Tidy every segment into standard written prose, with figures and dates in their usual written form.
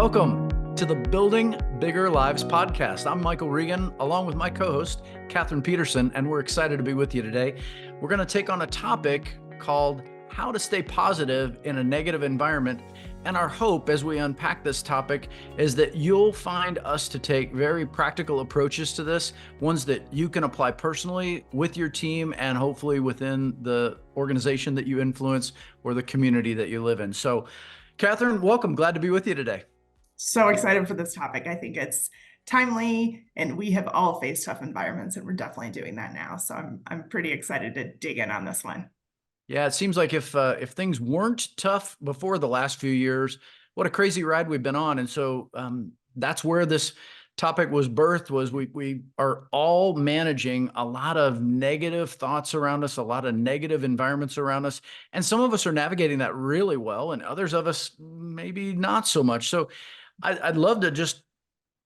Welcome to the Building Bigger Lives podcast. I'm Michael Regan, along with my co-host, Catherine Peterson, and we're excited to be with you today. We're going to take on a topic called how to stay positive in a negative environment. And our hope as we unpack this topic is that you'll find us to take very practical approaches to this, ones that you can apply personally with your team and hopefully within the organization that you influence or the community that you live in. So, Catherine, welcome. Glad to be with you today. So excited for this topic. I think it's timely, and we have all faced tough environments, and we're definitely doing that now. So I'm pretty excited to dig in on this one. Yeah, it seems like if things weren't tough before the last few years, what a crazy ride we've been on. And so that's where this topic was birthed. Was we are all managing a lot of negative thoughts around us, a lot of negative environments around us, and some of us are navigating that really well, and others of us maybe not so much. So I'd love to just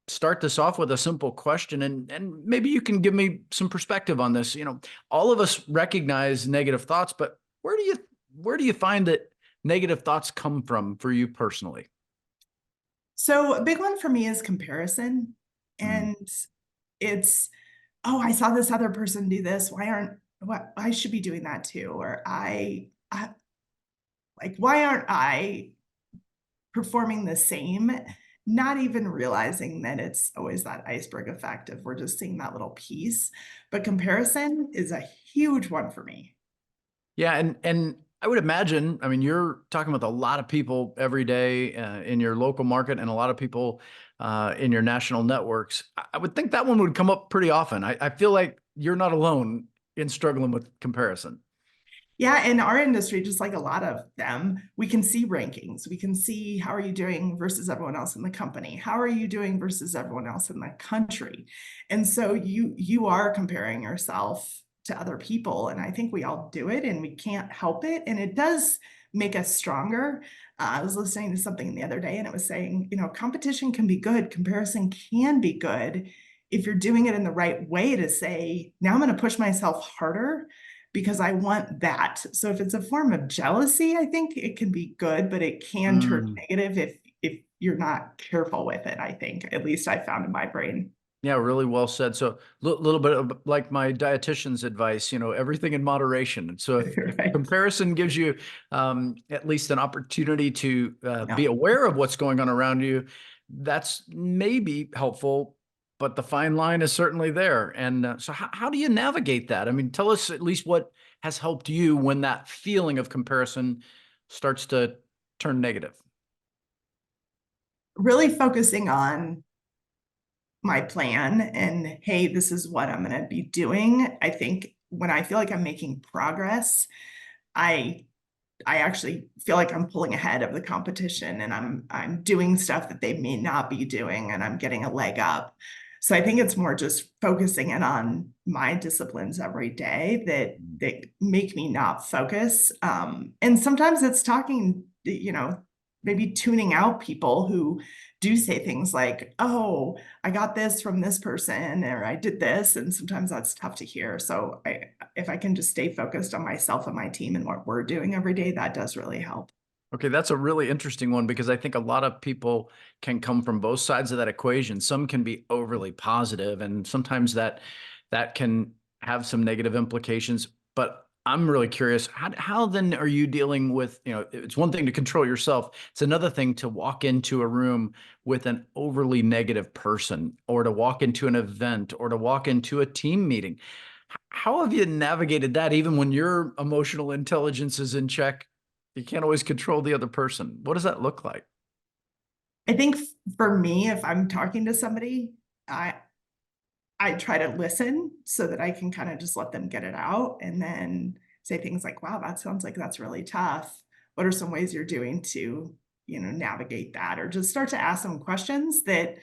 start this off with a simple question, and maybe you can give me some perspective on this. You know, all of us recognize negative thoughts, but where do you find that negative thoughts come from for you personally? So a big one for me is comparison. Mm. And it's, oh, I saw this other person do this. What I should be doing that too. Or I like, why aren't I performing the same? Not even realizing that it's always that iceberg effect of we're just seeing that little piece. But comparison is a huge one for me. Yeah, and I would imagine, I mean, you're talking with a lot of people every day in your local market and a lot of people in your national networks. I would think that one would come up pretty often. I feel like you're not alone in struggling with comparison. Yeah, in our industry, just like a lot of them, we can see rankings. We can see how are you doing versus everyone else in the company? How are you doing versus everyone else in the country? And so you are comparing yourself to other people, and I think we all do it, and we can't help it, and it does make us stronger. I was listening to something the other day, and it was saying, competition can be good, comparison can be good if you're doing it in the right way to say, now I'm going to push myself harder because I want that. So if it's a form of jealousy, I think it can be good, but it can turn negative if you're not careful with it, I think. At least I found in my brain. Yeah, really well said. So a little bit of like my dietitian's advice, you know, everything in moderation. And so if Right. comparison gives you at least an opportunity to be Yeah. aware of what's going on around you, that's maybe helpful, but the fine line is certainly there. And so how do you navigate that? I mean, tell us at least what has helped you when that feeling of comparison starts to turn negative. Really focusing on my plan and, hey, this is what I'm going to be doing. I think when I feel like I'm making progress, I I actually feel like I'm pulling ahead of the competition, and I'm doing stuff that they may not be doing, and I'm getting a leg up. So I think it's more just focusing in on my disciplines every day that make me not focus. And sometimes it's talking, maybe tuning out people who do say things like, "Oh, I got this from this person," or "I did this," and sometimes that's tough to hear. So if I can just stay focused on myself and my team and what we're doing every day, that does really help. Okay, that's a really interesting one because I think a lot of people can come from both sides of that equation. Some can be overly positive, and sometimes that can have some negative implications. But I'm really curious, how then are you dealing with, you know, it's one thing to control yourself. It's another thing to walk into a room with an overly negative person, or to walk into an event, or to walk into a team meeting. How have you navigated that even when your emotional intelligence is in check? You can't always control the other person. What does that look like? I think for me, if I'm talking to somebody, I I try to listen so that I can kind of just let them get it out and then say things like, wow, that sounds like that's really tough. What are some ways you're doing to, navigate that? Or just start to ask some questions that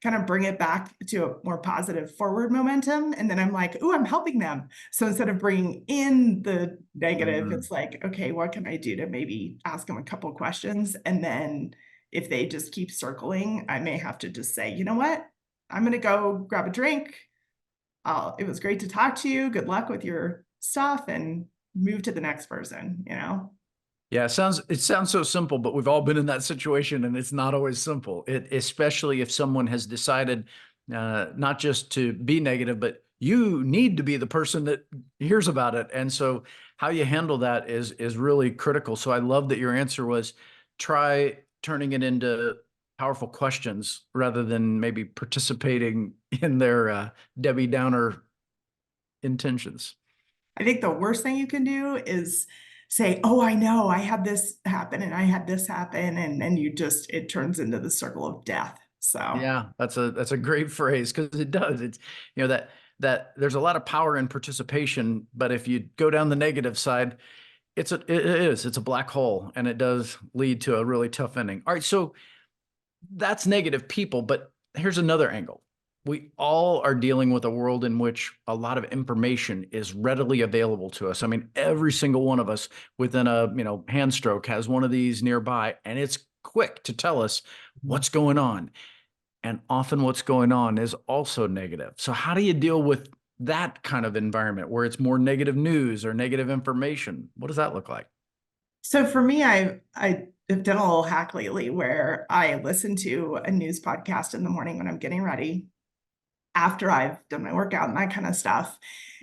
kind of bring it back to a more positive forward momentum. And then I'm like, oh, I'm helping them. So instead of bringing in the negative, Mm. it's like, okay, what can I do to maybe ask them a couple questions? And then if they just keep circling, I may have to just say, you know what? I'm going to go grab a drink. It was great to talk to you. Good luck with your stuff and move to the next person. Yeah, it sounds so simple, but we've all been in that situation, and it's not always simple. Especially if someone has decided not just to be negative, but you need to be the person that hears about it. And so, how you handle that is really critical. So, I love that your answer was try turning it into powerful questions rather than maybe participating in their Debbie Downer intentions. I think the worst thing you can do is say, "Oh, I know, I had this happen and I had this happen," and then it turns into the circle of death. So Yeah, that's a great phrase because it does. It's that there's a lot of power in participation, but if you go down the negative side, it's a black hole and it does lead to a really tough ending. All right, so that's negative people, but here's another angle. We all are dealing with a world in which a lot of information is readily available to us. I mean, every single one of us within a, hand stroke has one of these nearby, and it's quick to tell us what's going on. And often what's going on is also negative. So how do you deal with that kind of environment where it's more negative news or negative information? What does that look like? So for me, I have done a little hack lately where I listen to a news podcast in the morning when I'm getting ready after I've done my workout and that kind of stuff.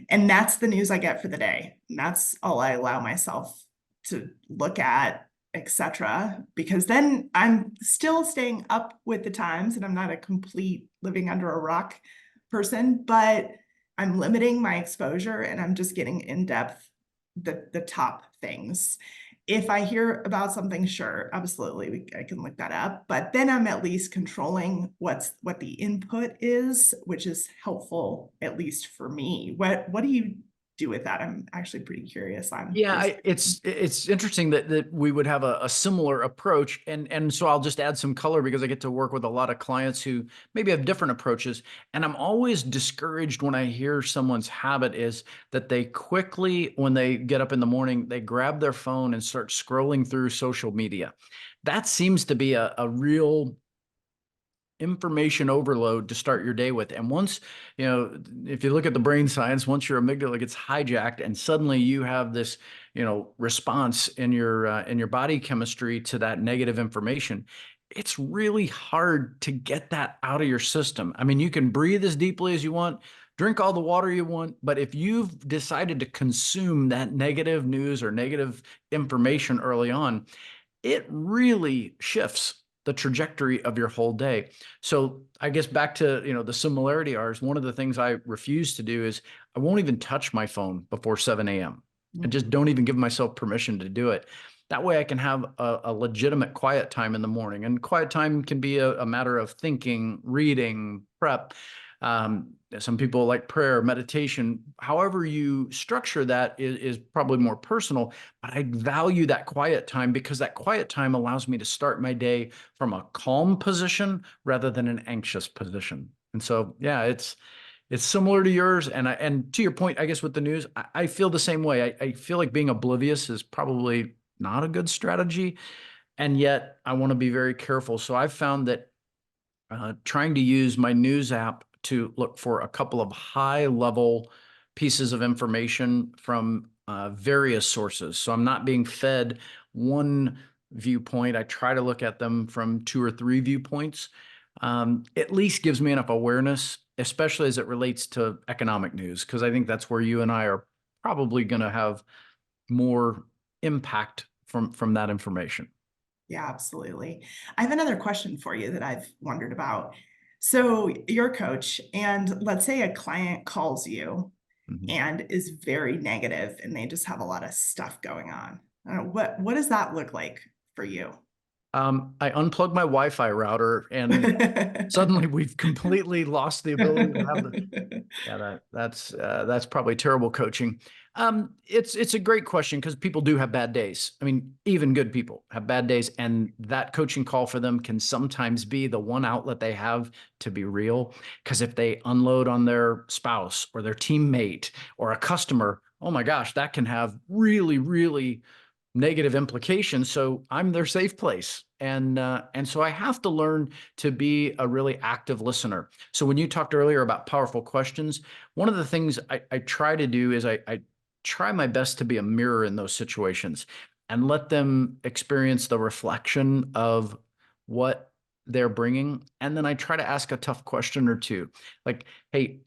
And that's the news I get for the day. And that's all I allow myself to look at, etc. Because then I'm still staying up with the times and I'm not a complete living under a rock person, but I'm limiting my exposure and I'm just getting in depth the top things. If I hear about something, sure, absolutely, I can look that up. But then I'm at least controlling what the input is, which is helpful, at least for me. What do you do with that? I'm actually pretty curious on Yeah, your. it's interesting that we would have a similar approach, and so I'll just add some color because I get to work with a lot of clients who maybe have different approaches, and I'm always discouraged when I hear someone's habit is that they quickly, when they get up in the morning, they grab their phone and start scrolling through social media. That seems to be a real information overload to start your day with. And once, if you look at the brain science, once your amygdala gets hijacked and suddenly you have this, response in your body chemistry to that negative information, it's really hard to get that out of your system. I mean, you can breathe as deeply as you want, drink all the water you want, but if you've decided to consume that negative news or negative information early on, it really shifts the trajectory of your whole day. So I guess back to, the similarity ours, one of the things I refuse to do is I won't even touch my phone before 7 a.m. I just don't even give myself permission to do it. That way I can have a legitimate quiet time in the morning. And quiet time can be a matter of thinking, reading, prep. Some people like prayer, meditation. However you structure that is probably more personal, but I value that quiet time because that quiet time allows me to start my day from a calm position rather than an anxious position. And so, yeah, it's similar to yours. And to your point, I guess with the news, I feel the same way. I feel like being oblivious is probably not a good strategy. And yet I want to be very careful. So I've found that trying to use my news app to look for a couple of high level pieces of information from various sources. So I'm not being fed one viewpoint. I try to look at them from two or three viewpoints. At least gives me enough awareness, especially as it relates to economic news, because I think that's where you and I are probably going to have more impact from that information. Yeah, absolutely. I have another question for you that I've wondered about. So you're a coach, and let's say a client calls you Mhm. and is very negative, and they just have a lot of stuff going on. What does that look like for you? I unplugged my Wi-Fi router and suddenly we've completely lost the ability to have the yeah, that's probably terrible coaching. It's a great question because people do have bad days. I mean, even good people have bad days, and that coaching call for them can sometimes be the one outlet they have to be real. Because if they unload on their spouse or their teammate or a customer, oh my gosh, that can have really, really negative implications. So I'm their safe place. And so I have to learn to be a really active listener. So when you talked earlier about powerful questions, one of the things I try to do is I try my best to be a mirror in those situations. and let them experience the reflection of what they're bringing. And then I try to ask a tough question or two, like, hey,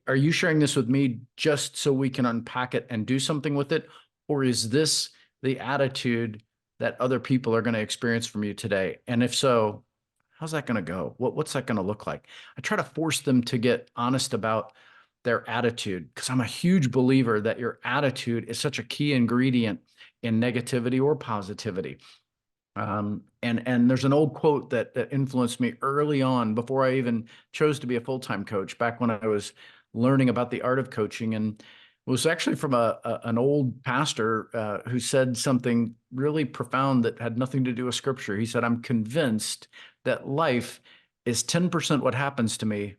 are you sharing this with me just so we can unpack it and do something with it? Or is this the attitude that other people are going to experience from you today? And if so, how's that going to go? What's that going to look like? I try to force them to get honest about their attitude, because I'm a huge believer that your attitude is such a key ingredient in negativity or positivity. And there's an old quote that influenced me early on before I even chose to be a full-time coach, back when I was learning about the art of coaching, and it was actually from an old pastor who said something really profound that had nothing to do with scripture. He said, "I'm convinced that life is 10% what happens to me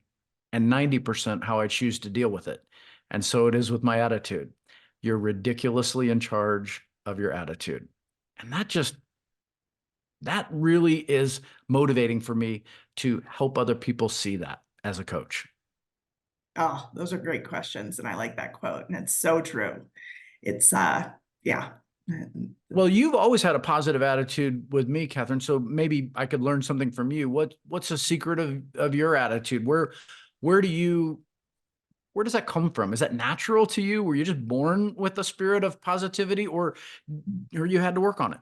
and 90% how I choose to deal with it." And so it is with my attitude. You're ridiculously in charge of your attitude. And that really is motivating for me to help other people see that as a coach. Oh, those are great questions, and I like that quote, and it's so true. It's, yeah. Well, you've always had a positive attitude with me, Catherine. So maybe I could learn something from you. What's the secret of your attitude? Where do you where does that come from? Is that natural to you? Were you just born with a spirit of positivity, or you had to work on it?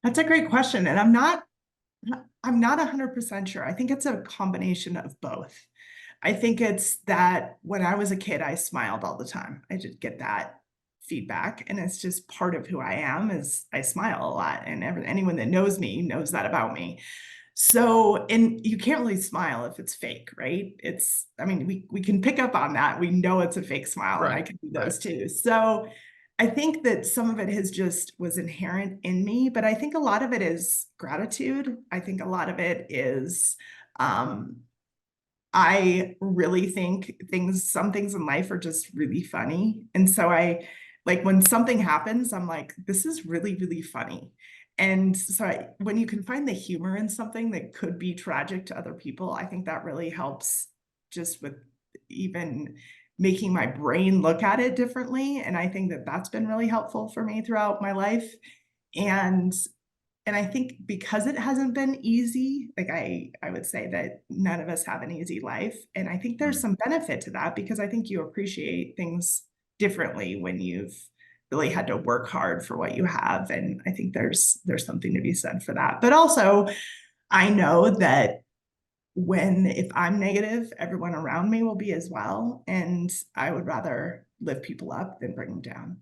That's a great question, and I'm not 100% sure. I think it's a combination of both. I think it's that when I was a kid, I smiled all the time. I did get that feedback, and it's just part of who I am is I smile a lot, and anyone that knows me knows that about me. So, and you can't really smile if it's fake, right? I mean, we can pick up on that. We know it's a fake smile, and I Right. can do Right. those too. So, I think that some of it has just was inherent in me, but I think a lot of it is gratitude. I think a lot of it is um I really think some things in life are just really funny. And so I like when something happens, I'm like, this is really, really funny. And so when you can find the humor in something that could be tragic to other people, I think that really helps just with even making my brain look at it differently. And I think that that's been really helpful for me throughout my life. And and I think because it hasn't been easy, like I would say that none of us have an easy life. And I think there's Mm. some benefit to that because I think you appreciate things differently when you've really had to work hard for what you have. And I think there's something to be said for that. But also I know that if I'm negative, everyone around me will be as well. And I would rather lift people up than bring them down.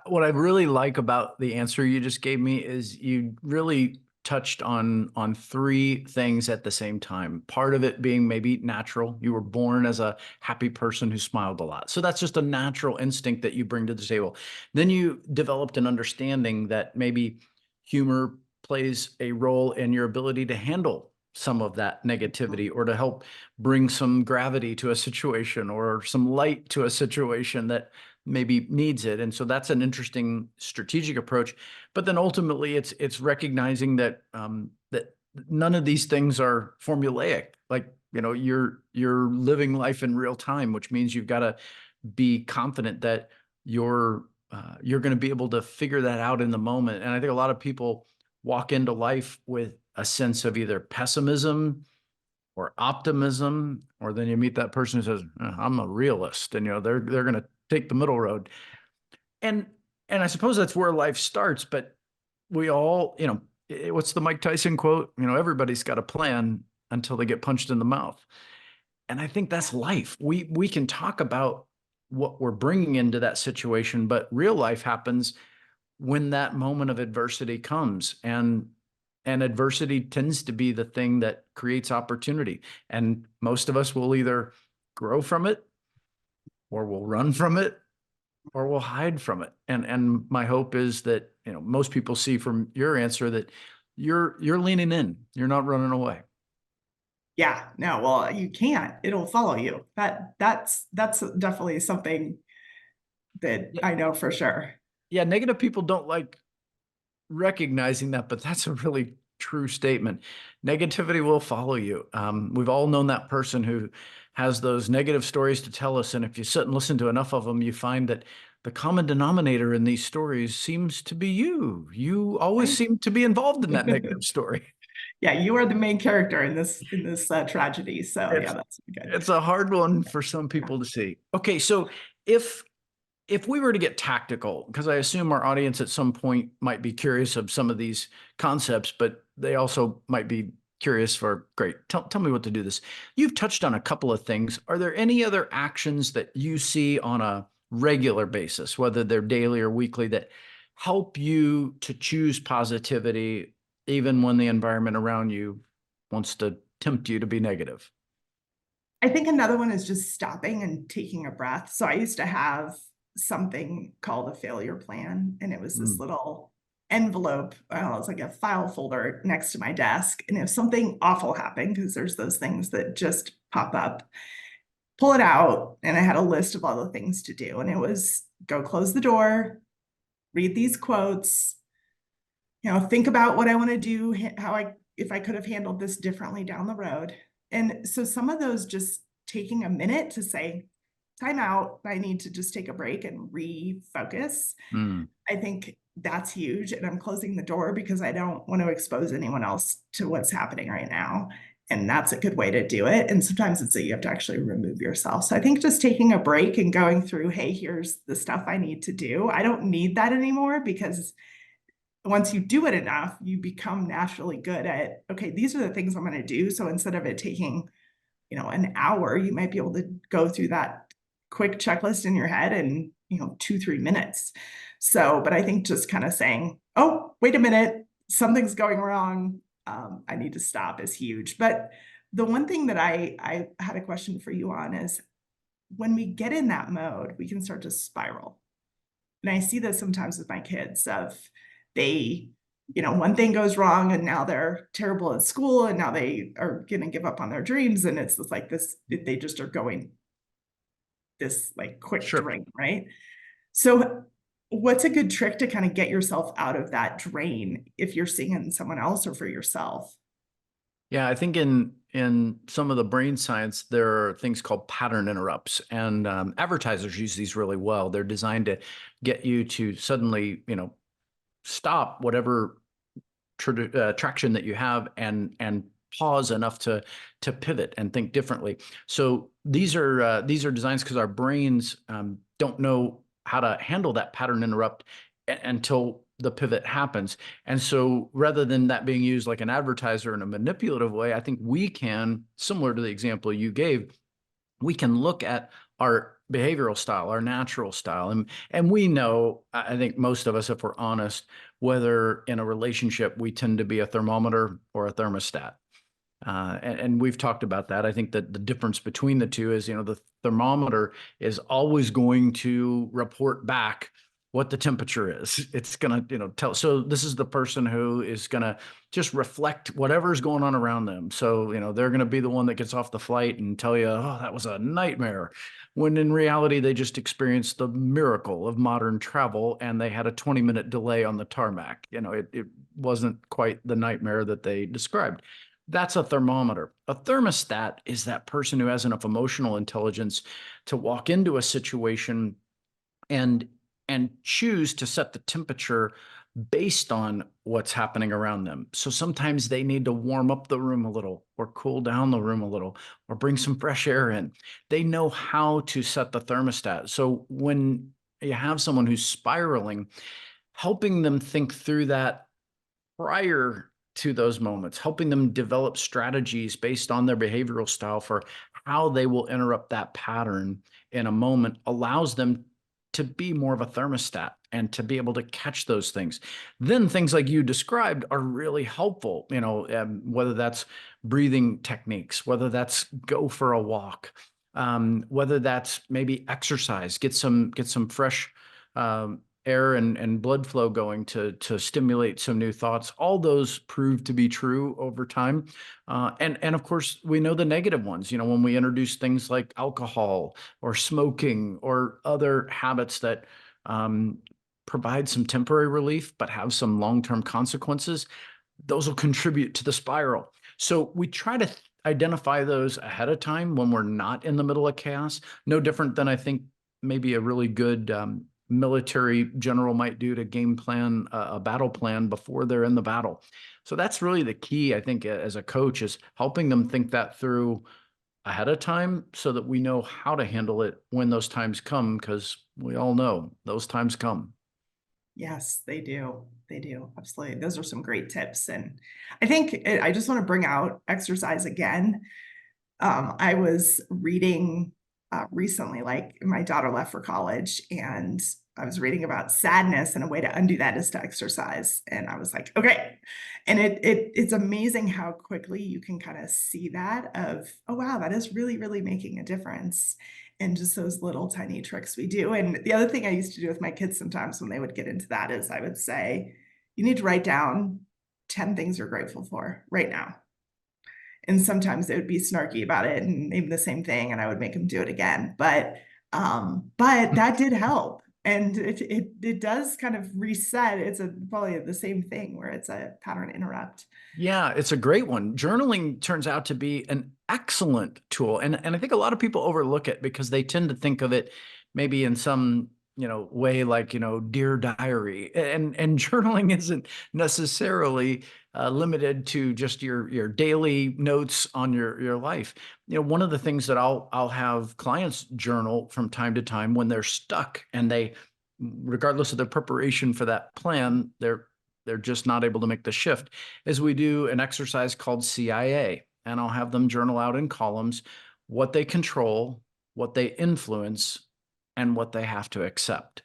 What I really like about the answer you just gave me is you really touched on three things at the same time. Part of it being maybe natural. You were born as a happy person who smiled a lot. So that's just a natural instinct that you bring to the table. Then you developed an understanding that maybe humor plays a role in your ability to handle some of that negativity, or to help bring some gravity to a situation or some light to a situation that maybe needs it. And so that's an interesting strategic approach. But then ultimately it's recognizing that that none of these things are formulaic. Like, you're living life in real time, which means you've got to be confident that you're going to be able to figure that out in the moment. And I think a lot of people walk into life with a sense of either pessimism or optimism, or then you meet that person who says, I'm a realist, and they're going to take the middle road. And and I suppose that's where life starts, but we all, what's the Mike Tyson quote? Everybody's got a plan until they get punched in the mouth. And I think that's life. We can talk about what we're bringing into that situation, but real life happens when that moment of adversity comes. And adversity tends to be the thing that creates opportunity. And most of us will either grow from it, or we'll run from it, or we'll hide from it. And my hope is that, most people see from your answer that you're leaning in, you're not running away. Yeah, no, well, you can't. It'll follow you. That's definitely something that Yeah, I know for sure. yeah, negative people don't like recognizing that, but that's a really true statement. Negativity will follow you. We've all known that person who has those negative stories to tell us, and if you sit and listen to enough of them, you find that the common denominator in these stories seems to be you. You always Right? seem to be involved in that negative story. Yeah, you are the main character in this tragedy. So yeah, It's that's good. it's a hard one for some Yeah. people to see. Okay, so if if we were to get tactical, because I assume our audience at some point might be curious of some of these concepts, but they also might be curious for, great, tell me what to do this. You've touched on a couple of things. Are there any other actions that you see on a regular basis, whether they're daily or weekly, that help you to choose positivity, even when the environment around you wants to tempt you to be negative? I think another one is just stopping and taking a breath. So I used to have something called a failure plan, and it was this Mm, little envelope. Well, it was like a file folder next to my desk. And if something awful happened, because there's those things that just pop up, pull it out. And I had a list of all the things to do. And it was go close the door, read these quotes, think about what I want to do, how if I could have handled this differently down the road. And so some of those, just taking a minute to say, time out, I need to just take a break and refocus. mm. I think that's huge. And I'm closing the door because I don't want to expose anyone else to what's happening right now. And that's a good way to do it. And sometimes it's that you have to actually remove yourself. So I think just taking a break and going through, hey, here's the stuff I need to do. I don't need that anymore, because once you do it enough, you become naturally good at, okay, these are the things I'm going to do. So instead of it taking, an hour, you might be able to go through that quick checklist in your head in, 2, 3 minutes. So, but I think just kind of saying, oh, wait a minute, something's going wrong. I need to stop is huge. But the one thing that I had a question for you on is, when we get in that mode, we can start to spiral. And I see this sometimes with my kids of, they, one thing goes wrong and now they're terrible at school and now they are going to give up on their dreams. And it's just like this, they just are going this like quick Sure. drain, right? So what's a good trick to kind of get yourself out of that drain if you're seeing it in someone else or for yourself? Yeah, I think in some of the brain science, there are things called pattern interrupts, and advertisers use these really well. They're designed to get you to suddenly, stop whatever traction that you have, and pause enough to pivot and think differently. So these are designs because our brains don't know how to handle that pattern interrupt until the pivot happens. And so rather than that being used like an advertiser in a manipulative way, I think we can, similar to the example you gave, we can look at our behavioral style, our natural style. And we know, I think most of us, if we're honest, whether in a relationship we tend to be a thermometer or a thermostat. And we've talked about that. I think that the difference between the two is, the thermometer is always going to report back what the temperature is. It's going to, tell. So this is the person who is going to just reflect whatever's going on around them. So, they're going to be the one that gets off the flight and tell you, oh, that was a nightmare. When in reality, they just experienced the miracle of modern travel and they had a 20-minute delay on the tarmac. It wasn't quite the nightmare that they described. That's a thermometer. A thermostat is that person who has enough emotional intelligence to walk into a situation and choose to set the temperature based on what's happening around them. So sometimes they need to warm up the room a little or cool down the room a little or bring some fresh air in. They know how to set the thermostat. So when you have someone who's spiraling, helping them think through that prior to those moments, helping them develop strategies based on their behavioral style for how they will interrupt that pattern in a moment, allows them to be more of a thermostat and to be able to catch those things. Then things like you described are really helpful, whether that's breathing techniques, whether that's go for a walk, whether that's maybe exercise, get some fresh air and blood flow going to stimulate some new thoughts. All those prove to be true over time. And of course, we know the negative ones, when we introduce things like alcohol or smoking or other habits that provide some temporary relief, but have some long-term consequences, those will contribute to the spiral. So we try to identify those ahead of time when we're not in the middle of chaos. No different than, I think, maybe a really good military general might do to game plan a battle plan before they're in the battle. So that's really the key, I think, as a coach, is helping them think that through ahead of time so that we know how to handle it when those times come, because we all know those times come. Yes, they do. They do. Absolutely. Those are some great tips. And I think I just want to bring out exercise again. I was reading recently, like my daughter left for college, and I was reading about sadness, and a way to undo that is to exercise. And I was like, okay. And it's amazing how quickly you can kind of see that of, oh wow, that is really, really making a difference. And just those little tiny tricks we do. And the other thing I used to do with my kids sometimes when they would get into that is I would say, you need to write down 10 things you're grateful for right now. And sometimes they would be snarky about it and maybe the same thing, and I would make them do it again. But that did help. And it does kind of reset. It's probably the same thing where it's a pattern interrupt. Yeah, it's a great one. Journaling turns out to be an excellent tool. And I think a lot of people overlook it because they tend to think of it maybe in some, way like, dear diary. And journaling isn't necessarily limited to just your daily notes on your life. One of the things that I'll have clients journal from time to time when they're stuck, and they, regardless of their preparation for that plan, they're just not able to make the shift, is we do an exercise called CIA. And I'll have them journal out in columns what they control, what they influence, and what they have to accept.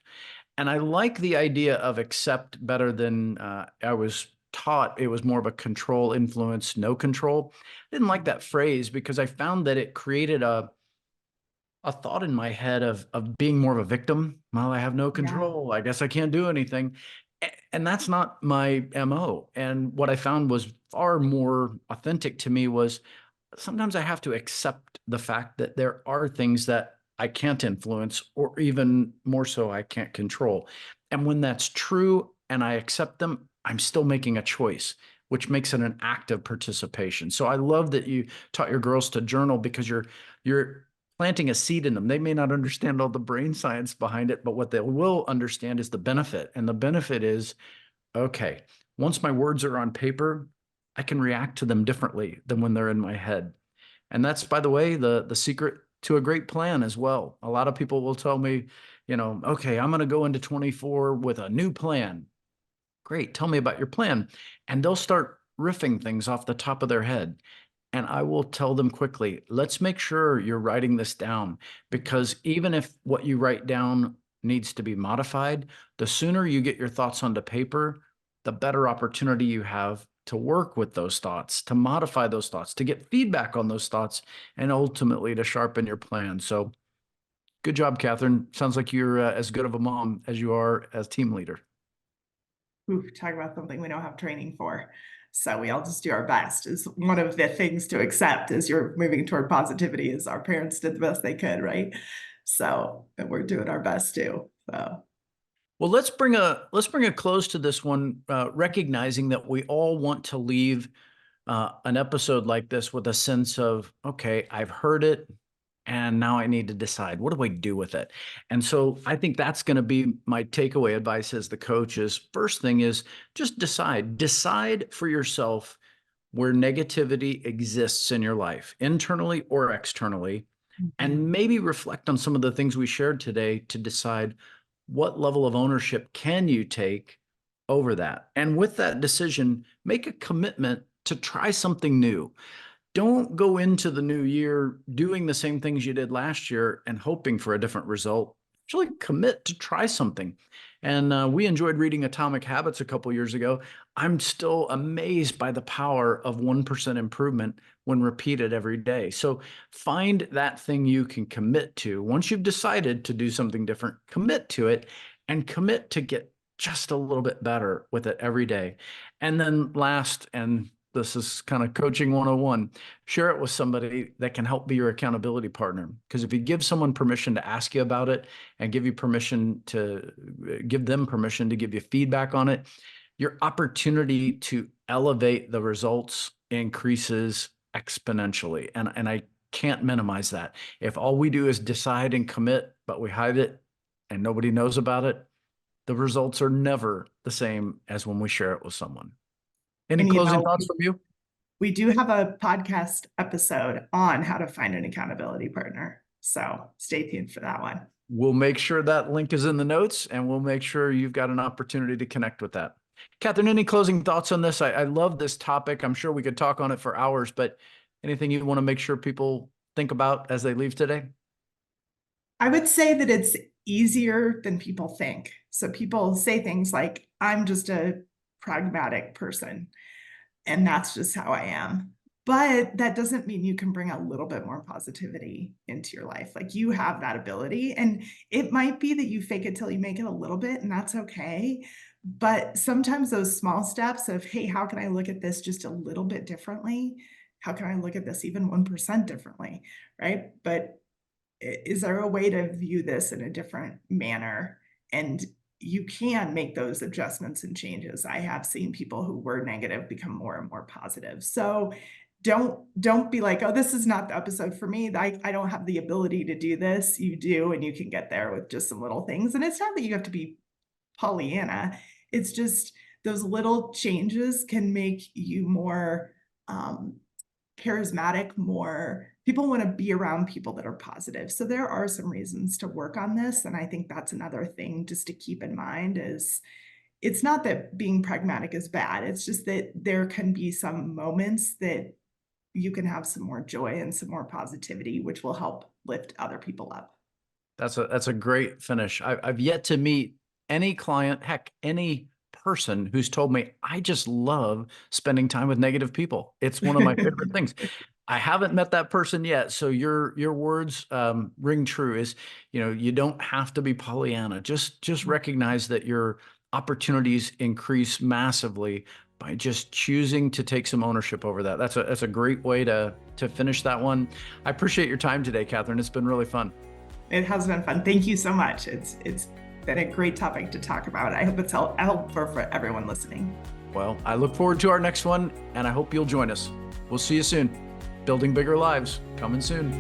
And I like the idea of accept better than I was taught. It was more of a control, influence, no control. I didn't like that phrase because I found that it created a thought in my head of being more of a victim. Well, I have no Yeah. control. I guess I can't do anything. And that's not my MO. And what I found was far more authentic to me was sometimes I have to accept the fact that there are things that I can't influence, or even more so, I can't control. And when that's true and I accept them, I'm still making a choice, which makes it an active participation. So I love that you taught your girls to journal, because you're planting a seed in them. They may not understand all the brain science behind it, but what they will understand is the benefit. And the benefit is, okay, once my words are on paper, I can react to them differently than when they're in my head. And that's, by the way, the secret to a great plan as well. A lot of people will tell me, okay, I'm going to go into 24 with a new plan. Great, tell me about your plan. And they'll start riffing things off the top of their head. And I will tell them quickly, let's make sure you're writing this down, because even if what you write down needs to be modified, the sooner you get your thoughts onto paper, the better opportunity you have to work with those thoughts, to modify those thoughts, to get feedback on those thoughts, and ultimately to sharpen your plan. So good job, Catherine. Sounds like you're as good of a mom as you are as team leader. Ooh, talk about something we don't have training for. So we all just do our best. Is one of the things to accept as you're moving toward positivity, is our parents did the best they could, right? So and we're doing our best too. So Well, let's bring a close to this one, recognizing that we all want to leave an episode like this with a sense of, okay, I've heard it, and now I need to decide, what do I do with it? And so I think that's going to be my takeaway advice as the coach. Is first thing is just decide for yourself where negativity exists in your life, internally or externally, mhm. and maybe reflect on some of the things we shared today to decide what level of ownership can you take over that. And with that decision, make a commitment to try something new. Don't go into the new year doing the same things you did last year and hoping for a different result. Actually commit to try something. And we enjoyed reading Atomic Habits a couple years ago. I'm still amazed by the power of 1% improvement when repeated every day. So find that thing you can commit to. Once you've decided to do something different, commit to it, and commit to get just a little bit better with it every day. And then last, and this is kind of coaching 101, share it with somebody that can help be your accountability partner. Because if you give someone permission to ask you about it, and give them permission to give you feedback on it, your opportunity to elevate the results increases exponentially. And I can't minimize that. If all we do is decide and commit, but we hide it, and nobody knows about it, the results are never the same as when we share it with someone. Any And closing thoughts from you? we do have a podcast episode on how to find an accountability partner. So stay tuned for that one. We'll make sure that link is in the notes, and we'll make sure you've got an opportunity to connect with that. Catherine, any closing thoughts on this? I love this topic. I'm sure we could talk on it for hours, but anything you want to make sure people think about as they leave today? I would say that it's easier than people think. So people say things like, I'm just a pragmatic person, and that's just how I am. But that doesn't mean you can bring a little bit more positivity into your life. Like, you have that ability, and it might be that you fake it till you make it a little bit, and that's okay. But sometimes those small steps of, hey, how can I look at this just a little bit differently? How can I look at this even 1% differently? Right. But is there a way to view this in a different manner? And you can make those adjustments and changes. I have seen people who were negative become more and more positive. So don't be like, oh, this is not the episode for me. I don't have the ability to do this. You do, and you can get there with just some little things. And it's not that you have to be Pollyanna. It's just those little changes can make you more charismatic, more people want to be around people that are positive. So there are some reasons to work on this. And I think that's another thing just to keep in mind is it's not that being pragmatic is bad. It's just that there can be some moments that you can have some more joy and some more positivity, which will help lift other people up. That's a great finish. I've yet to meet any client, heck, any person who's told me, I just love spending time with negative people. It's one of my favorite things. I haven't met that person yet. So your words ring true. Is, you don't have to be Pollyanna. Just recognize that your opportunities increase massively by just choosing to take some ownership over that. That's a great way to finish that one. I appreciate your time today, Catherine. It's been really fun. It has been fun. Thank you so much. It's been a great topic to talk about. I hope it's helpful for everyone listening. Well, I look forward to our next one, and I hope you'll join us. We'll see you soon. Building Bigger Lives, coming soon.